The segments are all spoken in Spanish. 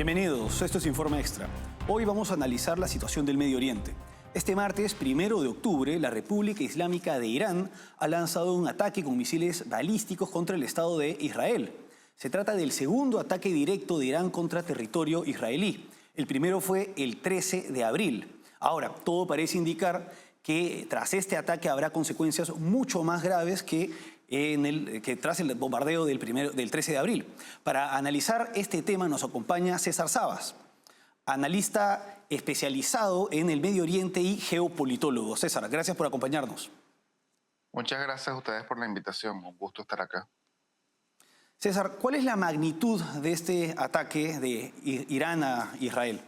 Bienvenidos, esto es Informe Extra. Hoy vamos a analizar la situación del Medio Oriente. Este martes, 1 de octubre, la República Islámica de Irán ha lanzado un ataque con misiles balísticos contra el Estado de Israel. Se trata del segundo ataque directo de Irán contra territorio israelí. El primero fue el 13 de abril. Ahora, todo parece indicar que tras este ataque habrá consecuencias mucho más graves que tras el bombardeo del 13 de abril. Para analizar este tema nos acompaña César Sabas, analista especializado en el Medio Oriente y geopolitólogo. César, gracias por acompañarnos. Muchas gracias a ustedes por la invitación. Un gusto estar acá. César, ¿cuál es la magnitud de este ataque de Irán a Israel?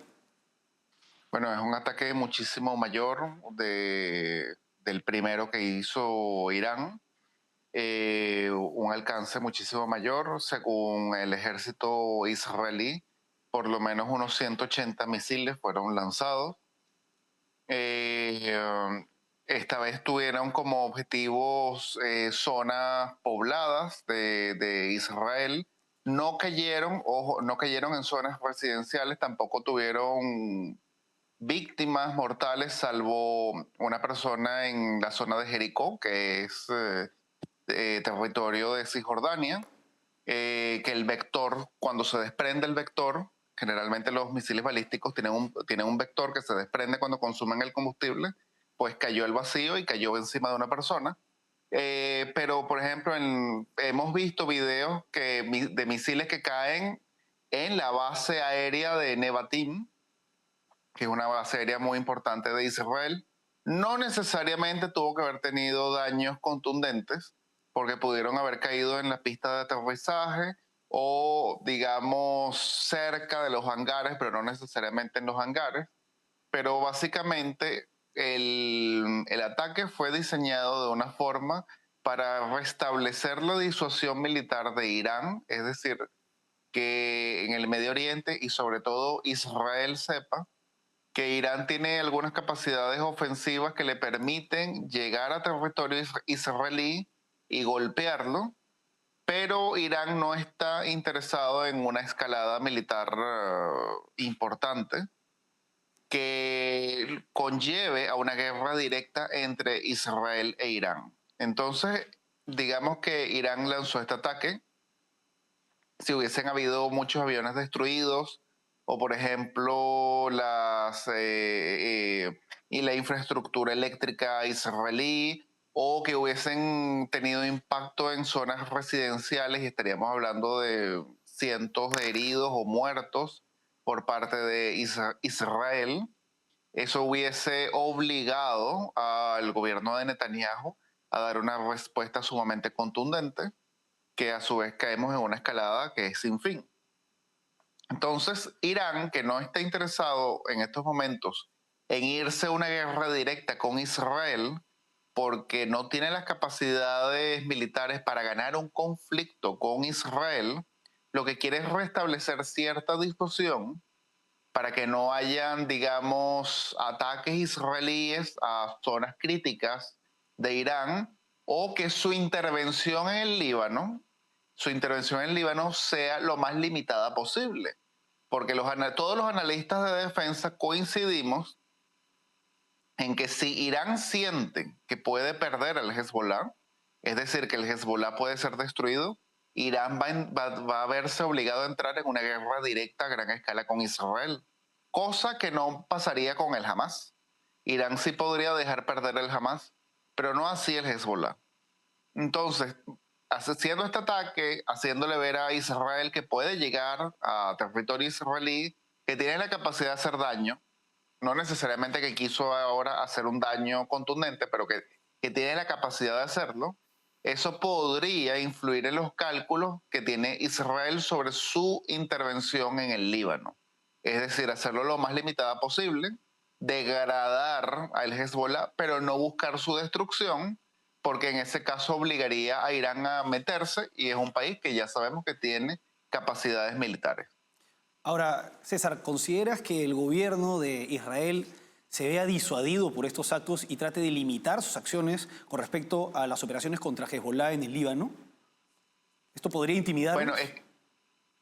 Bueno, es un ataque muchísimo mayor del primero que hizo Irán. Un alcance muchísimo mayor. Según el ejército israelí, por lo menos unos 180 misiles fueron lanzados. Esta vez tuvieron como objetivos zonas pobladas de Israel. No cayeron, ojo, no cayeron en zonas residenciales, tampoco tuvieron víctimas mortales, salvo una persona en la zona de Jericó, que es territorio de Cisjordania, que el vector, cuando se desprende el vector, generalmente los misiles balísticos tienen un vector que se desprende cuando consumen el combustible, pues cayó el vacío y cayó encima de una persona. Pero, por ejemplo, hemos visto videos de misiles que caen en la base aérea de Nevatim, que es una base aérea muy importante de Israel. No necesariamente tuvo que haber tenido daños contundentes, porque pudieron haber caído en la pista de aterrizaje o, digamos, cerca de los hangares, pero no necesariamente en los hangares. Pero básicamente el ataque fue diseñado de una forma para restablecer la disuasión militar de Irán, es decir, que en el Medio Oriente y sobre todo Israel sepa que Irán tiene algunas capacidades ofensivas que le permiten llegar a territorio israelí y golpearlo, pero Irán no está interesado en una escalada militar importante que conlleve a una guerra directa entre Israel e Irán. Entonces, digamos que Irán lanzó este ataque. Si hubiesen habido muchos aviones destruidos, o por ejemplo y la infraestructura eléctrica israelí, o que hubiesen tenido impacto en zonas residenciales, y estaríamos hablando de cientos de heridos o muertos por parte de Israel, eso hubiese obligado al gobierno de Netanyahu a dar una respuesta sumamente contundente, que a su vez caemos en una escalada que es sin fin. Entonces, Irán, que no está interesado en estos momentos en irse a una guerra directa con Israel, porque no tiene las capacidades militares para ganar un conflicto con Israel, lo que quiere es restablecer cierta discusión para que no hayan, digamos, ataques israelíes a zonas críticas de Irán, o que su intervención en el Líbano sea lo más limitada posible. Porque todos los analistas de defensa coincidimos en que si Irán siente que puede perder al Hezbollah, es decir, que el Hezbollah puede ser destruido, Irán va a verse obligado a entrar en una guerra directa a gran escala con Israel, cosa que no pasaría con el Hamas. Irán sí podría dejar perder el Hamas, pero no así el Hezbollah. Entonces, haciendo este ataque, haciéndole ver a Israel que puede llegar a territorio israelí, que tiene la capacidad de hacer daño, no necesariamente que quiso ahora hacer un daño contundente, pero que tiene la capacidad de hacerlo, eso podría influir en los cálculos que tiene Israel sobre su intervención en el Líbano. Es decir, hacerlo lo más limitada posible, degradar al Hezbollah, pero no buscar su destrucción, porque en ese caso obligaría a Irán a meterse, y es un país que ya sabemos que tiene capacidades militares. Ahora, César, ¿consideras que el gobierno de Israel se vea disuadido por estos actos y trate de limitar sus acciones con respecto a las operaciones contra Hezbollah en el Líbano? ¿Esto podría intimidarlos? Bueno,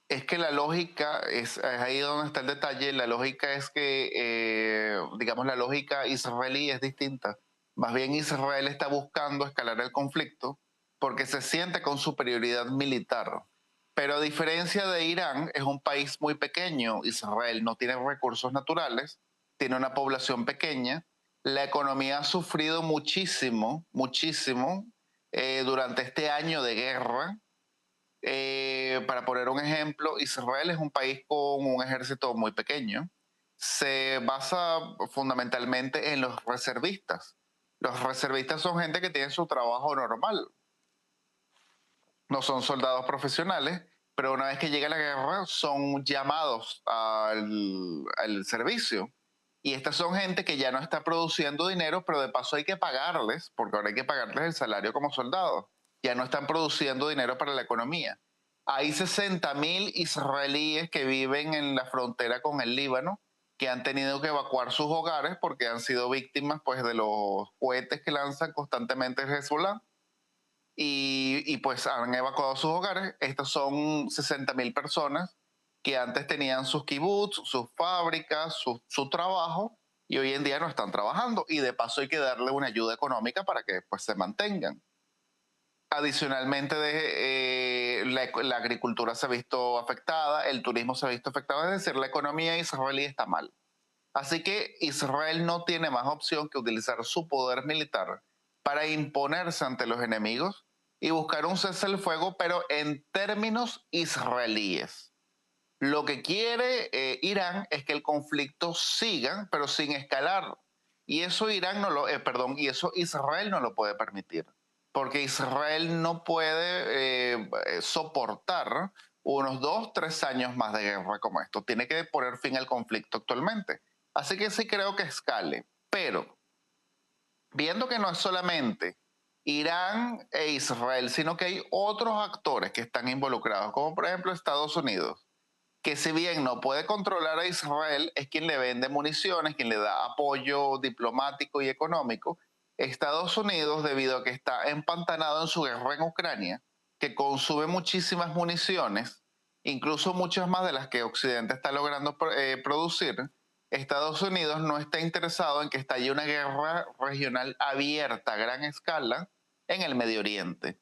Es que la lógica, es ahí donde está el detalle, la lógica es que, digamos, la lógica israelí es distinta. Más bien Israel está buscando escalar el conflicto porque se siente con superioridad militar. Pero a diferencia de Irán, es un país muy pequeño. Israel no tiene recursos naturales, tiene una población pequeña. La economía ha sufrido muchísimo, muchísimo durante este año de guerra. Para poner un ejemplo, Israel es un país con un ejército muy pequeño. Se basa fundamentalmente en los reservistas. Los reservistas son gente que tiene su trabajo normal, no son soldados profesionales, pero una vez que llega la guerra son llamados al servicio. Y estas son gente que ya no está produciendo dinero, pero de paso hay que pagarles, porque ahora hay que pagarles el salario como soldados. Ya no están produciendo dinero para la economía. Hay 60.000 israelíes que viven en la frontera con el Líbano, que han tenido que evacuar sus hogares porque han sido víctimas pues, de los cohetes que lanzan constantemente el Hezbollah y pues han evacuado sus hogares. Estas son 60.000 personas que antes tenían sus kibbutz, sus fábricas, su trabajo y hoy en día no están trabajando y de paso hay que darle una ayuda económica para que pues se mantengan. Adicionalmente, la agricultura se ha visto afectada, el turismo se ha visto afectado, es decir, la economía israelí está mal. Así que Israel no tiene más opción que utilizar su poder militar para imponerse ante los enemigos y buscar un cese al fuego, pero en términos israelíes. Lo que quiere Irán es que el conflicto siga, pero sin escalar. Y eso Irán no lo, perdón, y eso Israel no lo puede permitir, porque Israel no puede soportar unos 2, 3 años más de guerra como esto. Tiene que poner fin al conflicto actualmente. Así que sí creo que escale, pero viendo que no es solamente Irán e Israel, sino que hay otros actores que están involucrados, como por ejemplo Estados Unidos, que si bien no puede controlar a Israel, es quien le vende municiones, quien le da apoyo diplomático y económico. Estados Unidos, debido a que está empantanado en su guerra en Ucrania, que consume muchísimas municiones, incluso muchas más de las que Occidente está logrando producir, Estados Unidos no está interesado en que estalle una guerra regional abierta a gran escala en el Medio Oriente,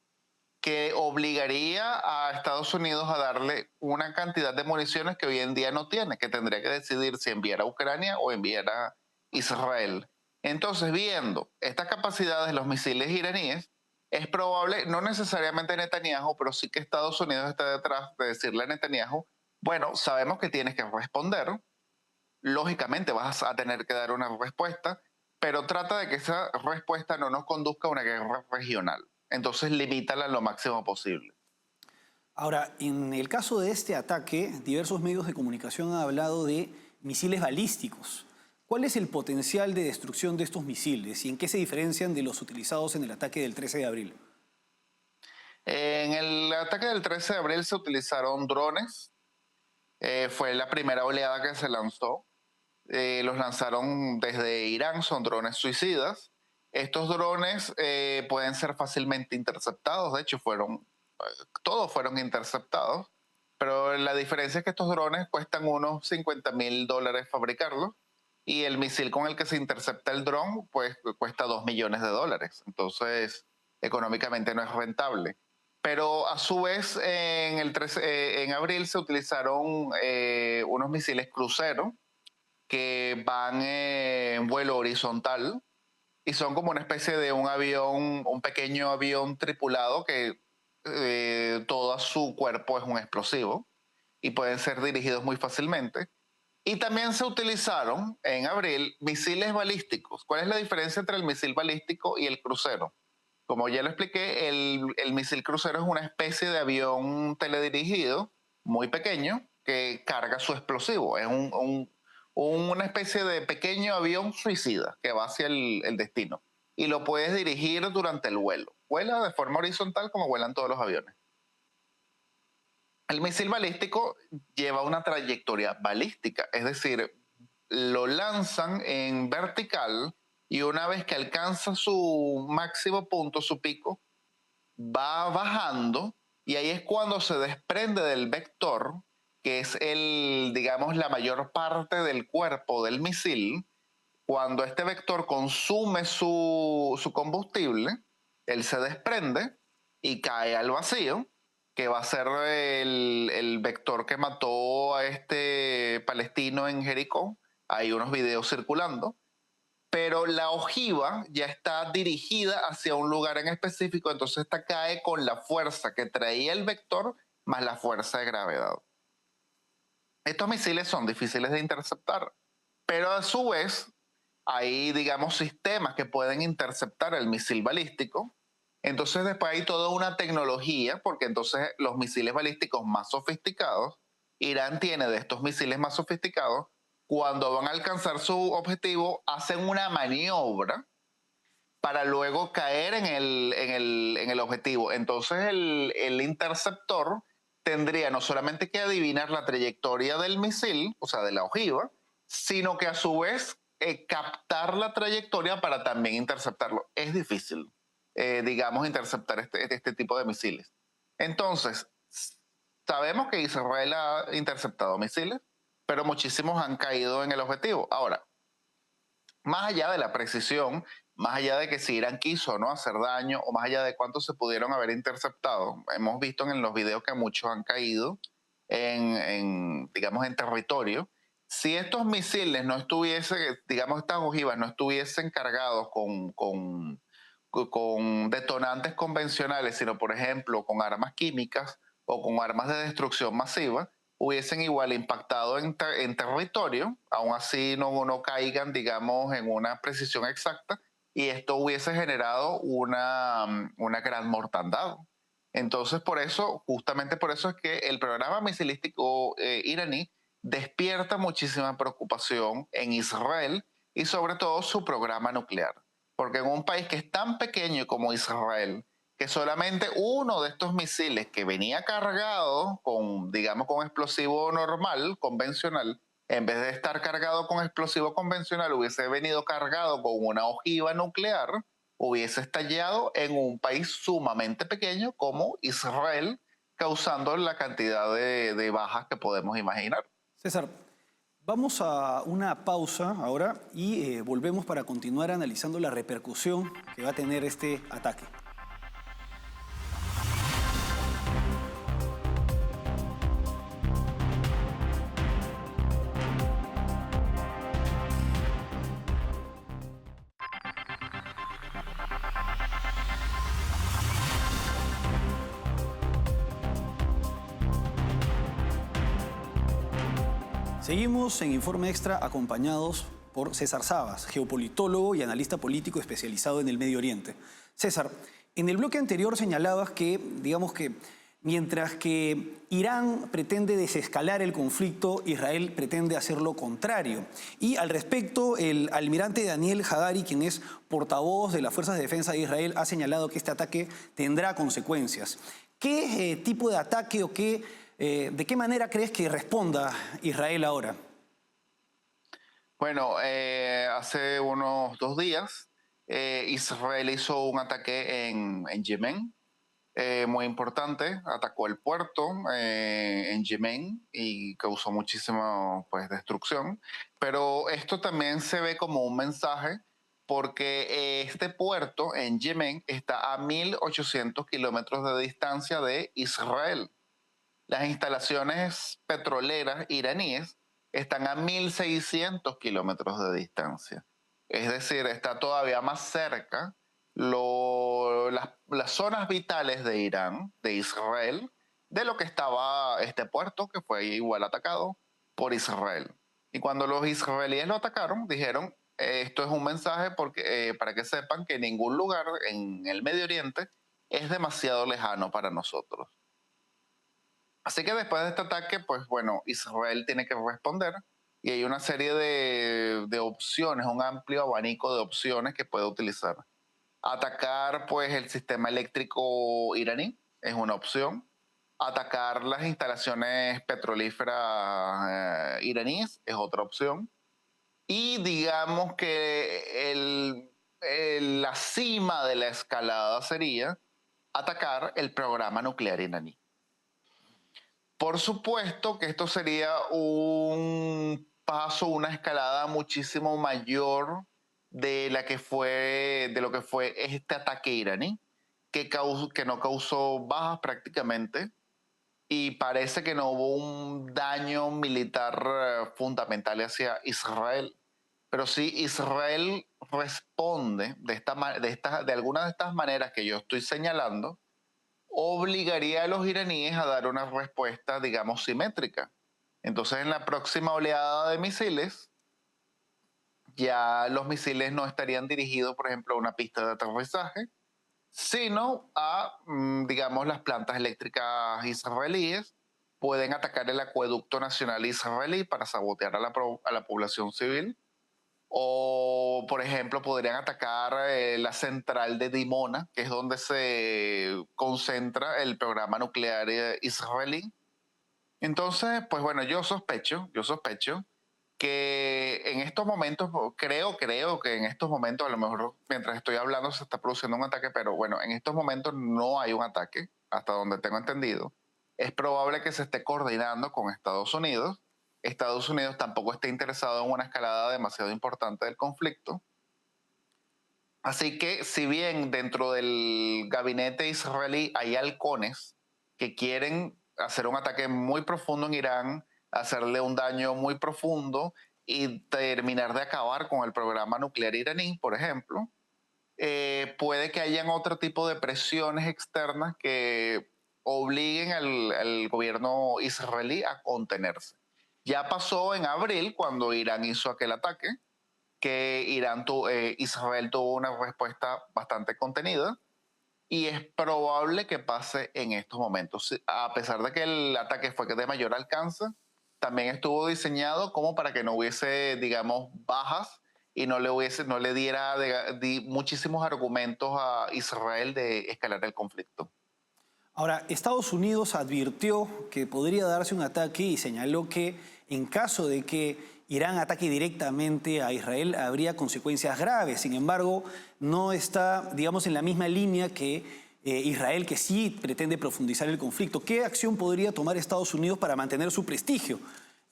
que obligaría a Estados Unidos a darle una cantidad de municiones que hoy en día no tiene, que tendría que decidir si enviar a Ucrania o enviar a Israel. Entonces, viendo estas capacidades de los misiles iraníes, es probable, no necesariamente Netanyahu, pero sí que Estados Unidos está detrás de decirle a Netanyahu, bueno, sabemos que tienes que responder, lógicamente vas a tener que dar una respuesta, pero trata de que esa respuesta no nos conduzca a una guerra regional. Entonces limítala lo máximo posible. Ahora, en el caso de este ataque, diversos medios de comunicación han hablado de misiles balísticos. ¿Cuál es el potencial de destrucción de estos misiles y en qué se diferencian de los utilizados en el ataque del 13 de abril? En el ataque del 13 de abril se utilizaron drones. Fue la primera oleada que se lanzó. Los lanzaron desde Irán, son drones suicidas. Estos drones pueden ser fácilmente interceptados, de hecho todos fueron interceptados, pero la diferencia es que estos drones cuestan unos $50.000 fabricarlos y el misil con el que se intercepta el dron pues cuesta $2 millones. Entonces, económicamente no es rentable. Pero a su vez, en abril se utilizaron unos misiles crucero que van en vuelo horizontal y son como una especie de un avión, un pequeño avión tripulado que todo su cuerpo es un explosivo y pueden ser dirigidos muy fácilmente. Y también se utilizaron en abril misiles balísticos. ¿Cuál es la diferencia entre el misil balístico y el crucero? Como ya lo expliqué, el misil crucero es una especie de avión teledirigido muy pequeño que carga su explosivo. Es una especie de pequeño avión suicida que va hacia el destino y lo puedes dirigir durante el vuelo. Vuela de forma horizontal como vuelan todos los aviones. El misil balístico lleva una trayectoria balística, es decir, lo lanzan en vertical y una vez que alcanza su máximo punto, su pico, va bajando y ahí es cuando se desprende del vector que es digamos, la mayor parte del cuerpo del misil. Cuando este vector consume su combustible, él se desprende y cae al vacío, que va a ser el vector que mató a este palestino en Jericó. Hay unos videos circulando. Pero la ojiva ya está dirigida hacia un lugar en específico, entonces esta cae con la fuerza que traía el vector más la fuerza de gravedad. Estos misiles son difíciles de interceptar, pero a su vez hay, digamos, sistemas que pueden interceptar el misil balístico. Entonces después hay toda una tecnología, porque entonces los misiles balísticos más sofisticados, Irán tiene de estos misiles más sofisticados, cuando van a alcanzar su objetivo, hacen una maniobra para luego caer en el objetivo. Entonces el interceptor tendría no solamente que adivinar la trayectoria del misil, o sea, de la ojiva, sino que a su vez captar la trayectoria para también interceptarlo. Es difícil, digamos, interceptar este tipo de misiles. Entonces, sabemos que Israel ha interceptado misiles, pero muchísimos han caído en el objetivo. Ahora, más allá de la precisión, más allá de que si Irán quiso o no hacer daño, o más allá de cuántos se pudieron haber interceptado, hemos visto en los videos que muchos han caído digamos, en territorio. Si estos misiles no estuviesen, digamos, estas ojivas no estuviesen cargados con detonantes convencionales, sino, por ejemplo, con armas químicas o con armas de destrucción masiva, hubiesen igual impactado en territorio, aún así no caigan, digamos, en una precisión exacta, y esto hubiese generado una gran mortandad. Entonces, por eso, justamente por eso es que el programa misilístico iraní despierta muchísima preocupación en Israel y sobre todo su programa nuclear. Porque en un país que es tan pequeño como Israel, que solamente uno de estos misiles que venía cargado con, digamos, con explosivo normal, convencional, en vez de estar cargado con explosivo convencional, hubiese venido cargado con una ojiva nuclear, hubiese estallado en un país sumamente pequeño como Israel, causando la cantidad de bajas que podemos imaginar. César, vamos a una pausa ahora y volvemos para continuar analizando la repercusión que va a tener este ataque. Seguimos en Informe Extra acompañados por César Sabas, geopolitólogo y analista político especializado en el Medio Oriente. César, en el bloque anterior señalabas que, digamos que, mientras que Irán pretende desescalar el conflicto, Israel pretende hacer lo contrario. Y al respecto, el almirante Daniel Hagari, quien es portavoz de las Fuerzas de Defensa de Israel, ha señalado que este ataque tendrá consecuencias. ¿Qué tipo de ataque o de qué manera crees que responda Israel ahora? Bueno, hace unos 2 días Israel hizo un ataque en Yemen, muy importante. Atacó el puerto en Yemen y causó muchísima, pues, destrucción. Pero esto también se ve como un mensaje porque este puerto en Yemen está a 1.800 kilómetros de distancia de Israel. Las instalaciones petroleras iraníes están a 1.600 kilómetros de distancia. Es decir, está todavía más cerca las zonas vitales de Irán, de Israel, de lo que estaba este puerto, que fue igual atacado por Israel. Y cuando los israelíes lo atacaron, dijeron, esto es un mensaje para que sepan que ningún lugar en el Medio Oriente es demasiado lejano para nosotros. Así que después de este ataque, pues bueno, Israel tiene que responder y hay una serie de opciones, un amplio abanico de opciones que puede utilizar. Atacar pues el sistema eléctrico iraní es una opción. Atacar las instalaciones petrolíferas iraníes es otra opción. Y digamos que la cima de la escalada sería atacar el programa nuclear iraní. Por supuesto que esto sería un paso, una escalada muchísimo mayor de lo que fue este ataque iraní, que no causó bajas prácticamente y parece que no hubo un daño militar fundamental hacia Israel. Pero si Israel responde de alguna de estas maneras que yo estoy señalando, obligaría a los iraníes a dar una respuesta, digamos, simétrica. Entonces, en la próxima oleada de misiles, ya los misiles no estarían dirigidos, por ejemplo, a una pista de aterrizaje, sino a, digamos, las plantas eléctricas israelíes. Pueden atacar el acueducto nacional israelí para sabotear a la población civil. O, por ejemplo, podrían atacar la central de Dimona, que es donde se concentra el programa nuclear israelí. Entonces, pues bueno, yo sospecho que en estos momentos, creo que en estos momentos, a lo mejor mientras estoy hablando se está produciendo un ataque, pero bueno, en estos momentos no hay un ataque, hasta donde tengo entendido. Es probable que se esté coordinando con Estados Unidos. Estados Unidos tampoco está interesado en una escalada demasiado importante del conflicto. Así que si bien dentro del gabinete israelí hay halcones que quieren hacer un ataque muy profundo en Irán, hacerle un daño muy profundo y terminar de acabar con el programa nuclear iraní, por ejemplo, puede que hayan otro tipo de presiones externas que obliguen al gobierno israelí a contenerse. Ya pasó en abril cuando Irán hizo aquel ataque, que Israel tuvo una respuesta bastante contenida y es probable que pase en estos momentos. A pesar de que el ataque fue de mayor alcance, también estuvo diseñado como para que no hubiese, digamos, bajas y no le diera muchísimos argumentos a Israel de escalar el conflicto. Ahora, Estados Unidos advirtió que podría darse un ataque y señaló que en caso de que Irán ataque directamente a Israel habría consecuencias graves. Sin embargo, no está, digamos, en la misma línea que Israel, que sí pretende profundizar el conflicto. ¿Qué acción podría tomar Estados Unidos para mantener su prestigio?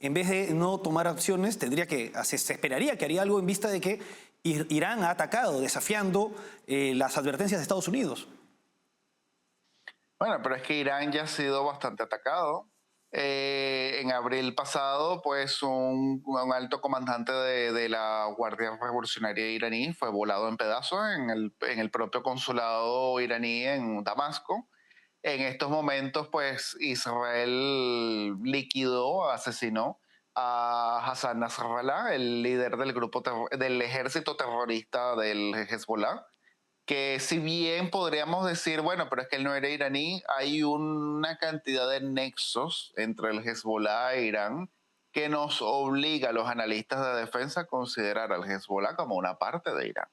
En vez de no tomar acciones, se esperaría que haría algo en vista de que Irán ha atacado, desafiando las advertencias de Estados Unidos. Bueno, pero es que Irán ya ha sido bastante atacado. En abril pasado, pues un alto comandante de la Guardia Revolucionaria iraní fue volado en pedazos en el propio consulado iraní en Damasco. En estos momentos, pues Israel liquidó, asesinó a Hassan Nasrallah, el líder del ejército terrorista del Hezbollah, que si bien podríamos decir, bueno, pero es que él no era iraní, hay una cantidad de nexos entre el Hezbollah e Irán que nos obliga a los analistas de defensa a considerar al Hezbollah como una parte de Irán.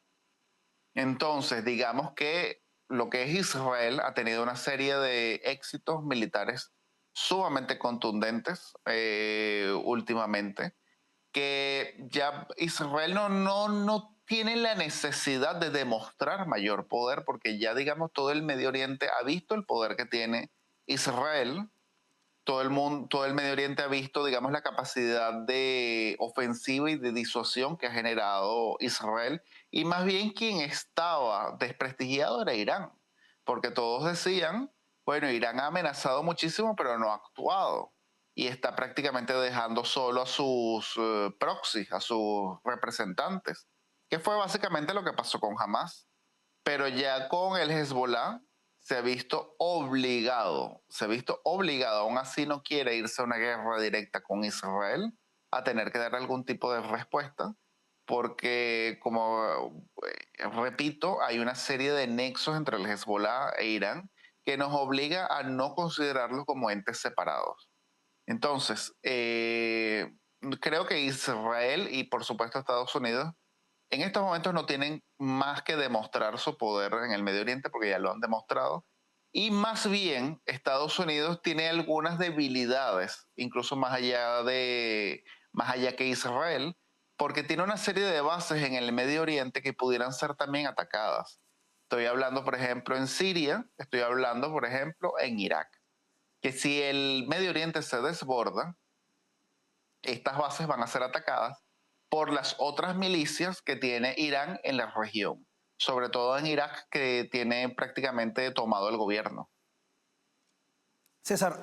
Entonces, digamos que lo que es Israel ha tenido una serie de éxitos militares sumamente contundentes últimamente, que ya Israel no tiene la necesidad de demostrar mayor poder, porque ya, digamos, todo el Medio Oriente ha visto el poder que tiene Israel. Todo el mundo, todo el Medio Oriente ha visto, digamos, la capacidad de ofensiva y de disuasión que ha generado Israel. Y más bien quien estaba desprestigiado era Irán, porque todos decían, bueno, Irán ha amenazado muchísimo, pero no ha actuado. Y está prácticamente dejando solo a sus proxies, a sus representantes, que fue básicamente lo que pasó con Hamas. Pero ya con el Hezbollah se ha visto obligado, aún así no quiere irse a una guerra directa con Israel, a tener que dar algún tipo de respuesta, porque como repito, hay una serie de nexos entre el Hezbollah e Irán que nos obliga a no considerarlos como entes separados. Entonces, creo que Israel y por supuesto Estados Unidos en estos momentos no tienen más que demostrar su poder en el Medio Oriente porque ya lo han demostrado. Y más bien, Estados Unidos tiene algunas debilidades, incluso más allá que Israel, porque tiene una serie de bases en el Medio Oriente que pudieran ser también atacadas. Estoy hablando, por ejemplo, en Siria, estoy hablando, por ejemplo, en Irak. que si el Medio Oriente se desborda, estas bases van a ser atacadas por las otras milicias que tiene Irán en la región, sobre todo en Irak, que tiene prácticamente tomado el gobierno. César,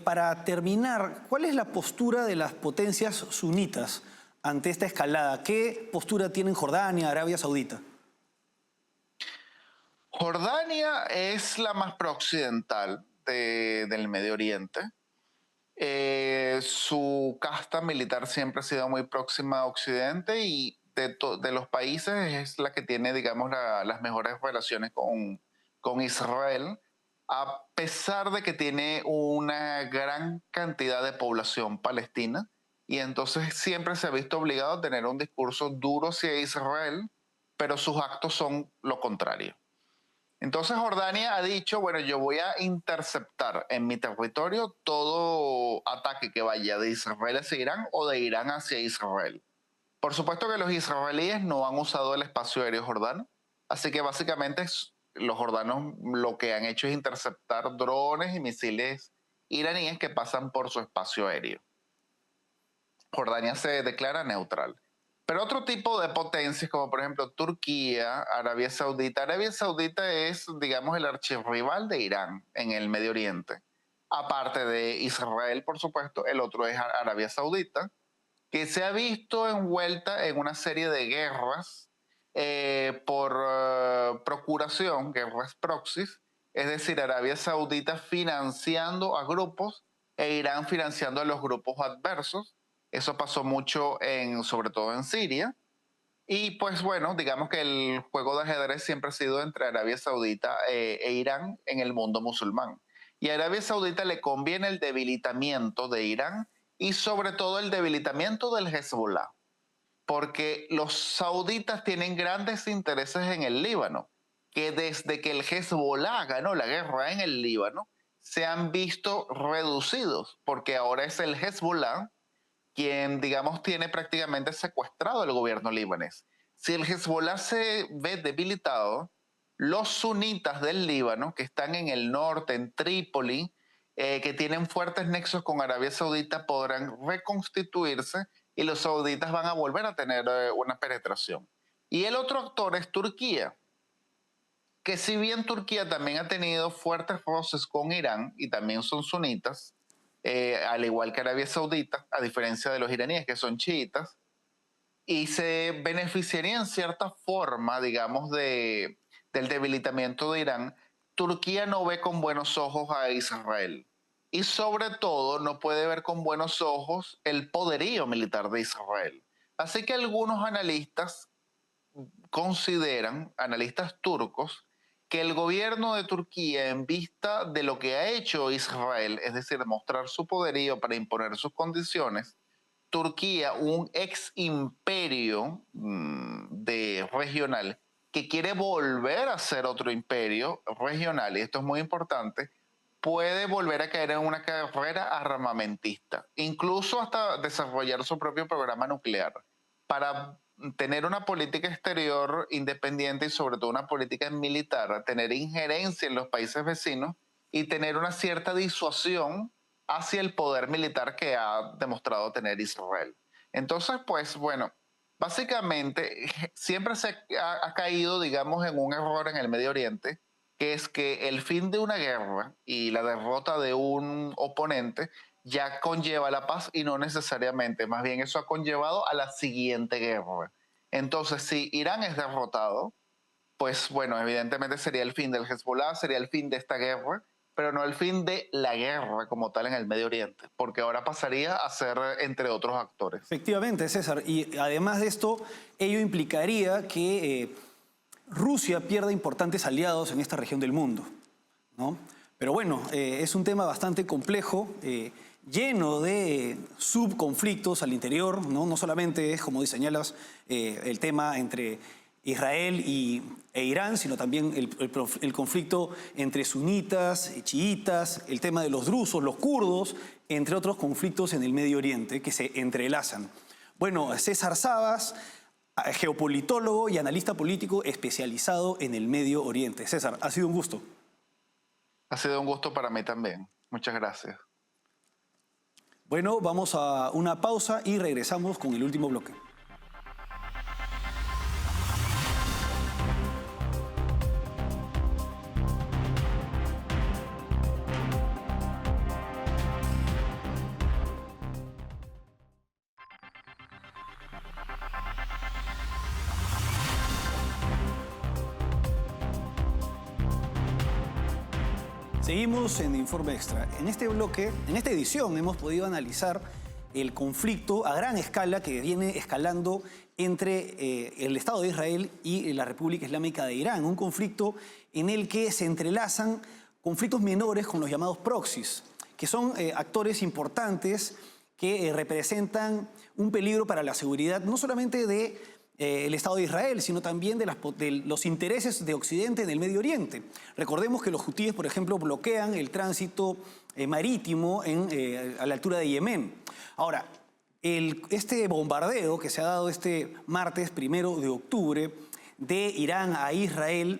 para terminar, ¿cuál es la postura de las potencias sunitas ante esta escalada? ¿Qué postura tienen Jordania, Arabia Saudita? Jordania es la más prooccidental del Medio Oriente. Su casta militar siempre ha sido muy próxima a Occidente y de los países es la que tiene, digamos, las mejores relaciones con Israel, a pesar de que tiene una gran cantidad de población palestina y entonces siempre se ha visto obligado a tener un discurso duro hacia Israel, pero sus actos son lo contrario. Entonces Jordania ha dicho, bueno, yo voy a interceptar en mi territorio todo ataque que vaya de Israel hacia Irán o de Irán hacia Israel. Por supuesto que los israelíes no han usado el espacio aéreo jordano, así que básicamente los jordanos lo que han hecho es interceptar drones y misiles iraníes que pasan por su espacio aéreo. Jordania se declara neutral. Pero otro tipo de potencias, como por ejemplo Turquía, Arabia Saudita es, digamos, el archirrival de Irán en el Medio Oriente. Aparte de Israel, por supuesto, el otro es Arabia Saudita, que se ha visto envuelta en una serie de guerras por procuración, guerras proxies, es decir, Arabia Saudita financiando a grupos e Irán financiando a los grupos adversos. Eso pasó mucho, sobre todo en Siria. Y pues bueno, digamos que el juego de ajedrez siempre ha sido entre Arabia Saudita e Irán en el mundo musulmán. Y a Arabia Saudita le conviene el debilitamiento de Irán y sobre todo el debilitamiento del Hezbollah, porque los sauditas tienen grandes intereses en el Líbano, que desde que el Hezbollah ganó la guerra en el Líbano, se han visto reducidos, porque ahora es el Hezbollah quien, digamos, tiene prácticamente secuestrado el gobierno libanés. Si el Hezbollah se ve debilitado, los sunitas del Líbano, que están en el norte, en Trípoli, que tienen fuertes nexos con Arabia Saudita, podrán reconstituirse y los sauditas van a volver a tener una penetración. Y el otro actor es Turquía, que si bien Turquía también ha tenido fuertes roces con Irán y también son sunitas, al igual que Arabia Saudita, a diferencia de los iraníes que son chiitas, y se beneficiaría en cierta forma, digamos, del debilitamiento de Irán. Turquía no ve con buenos ojos a Israel y sobre todo no puede ver con buenos ojos el poderío militar de Israel. Así que algunos analistas consideran, analistas turcos, que el gobierno de Turquía, en vista de lo que ha hecho Israel, es decir, mostrar su poderío para imponer sus condiciones, Turquía, un ex imperio regional, que quiere volver a ser otro imperio regional, y esto es muy importante, puede volver a caer en una carrera armamentista, incluso hasta desarrollar su propio programa nuclear, para tener una política exterior independiente y sobre todo una política militar, tener injerencia en los países vecinos y tener una cierta disuasión hacia el poder militar que ha demostrado tener Israel. Entonces, pues bueno, básicamente siempre se ha caído, digamos, en un error en el Medio Oriente, que es que el fin de una guerra y la derrota de un oponente ya conlleva la paz y no necesariamente, más bien eso ha conllevado a la siguiente guerra. Entonces, si Irán es derrotado, pues bueno, evidentemente sería el fin del Hezbollah, sería el fin de esta guerra, pero no el fin de la guerra como tal en el Medio Oriente, porque ahora pasaría a ser entre otros actores. Efectivamente, César. Y además de esto, ello implicaría que Rusia pierda importantes aliados en esta región del mundo, ¿no? Pero bueno, es un tema bastante complejo, lleno de subconflictos al interior, ¿no? No solamente es, como señalas, el tema entre Israel e Irán, sino también el conflicto entre sunitas, chiitas, el tema de los drusos, los kurdos, entre otros conflictos en el Medio Oriente que se entrelazan. Bueno, César Sabas, geopolitólogo y analista político especializado en el Medio Oriente. César, ha sido un gusto. Ha sido un gusto para mí también. Muchas gracias. Bueno, vamos a una pausa y regresamos con el último bloque. Seguimos en Informe Extra. En este bloque, en esta edición, hemos podido analizar el conflicto a gran escala que viene escalando entre el Estado de Israel y la República Islámica de Irán. Un conflicto en el que se entrelazan conflictos menores con los llamados proxies, que son actores importantes que representan un peligro para la seguridad no solamente de el Estado de Israel, sino también de los intereses de Occidente en el Medio Oriente. Recordemos que los hutíes, por ejemplo, bloquean el tránsito marítimo a la altura de Yemen. Ahora, este bombardeo que se ha dado este martes 1 de octubre de Irán a Israel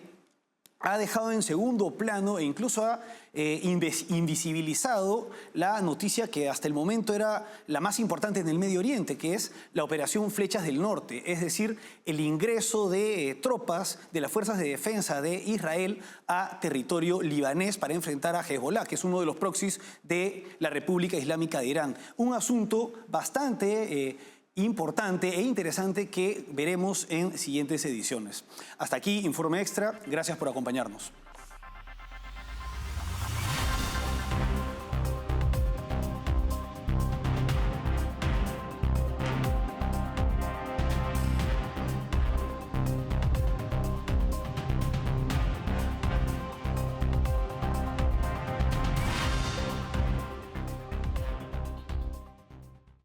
ha dejado en segundo plano e incluso ha invisibilizado la noticia que hasta el momento era la más importante en el Medio Oriente, que es la operación Flechas del Norte, es decir, el ingreso de tropas de las fuerzas de defensa de Israel a territorio libanés para enfrentar a Hezbollah, que es uno de los proxies de la República Islámica de Irán. Un asunto bastante importante e interesante que veremos en siguientes ediciones. Hasta aquí, Informe Extra. Gracias por acompañarnos.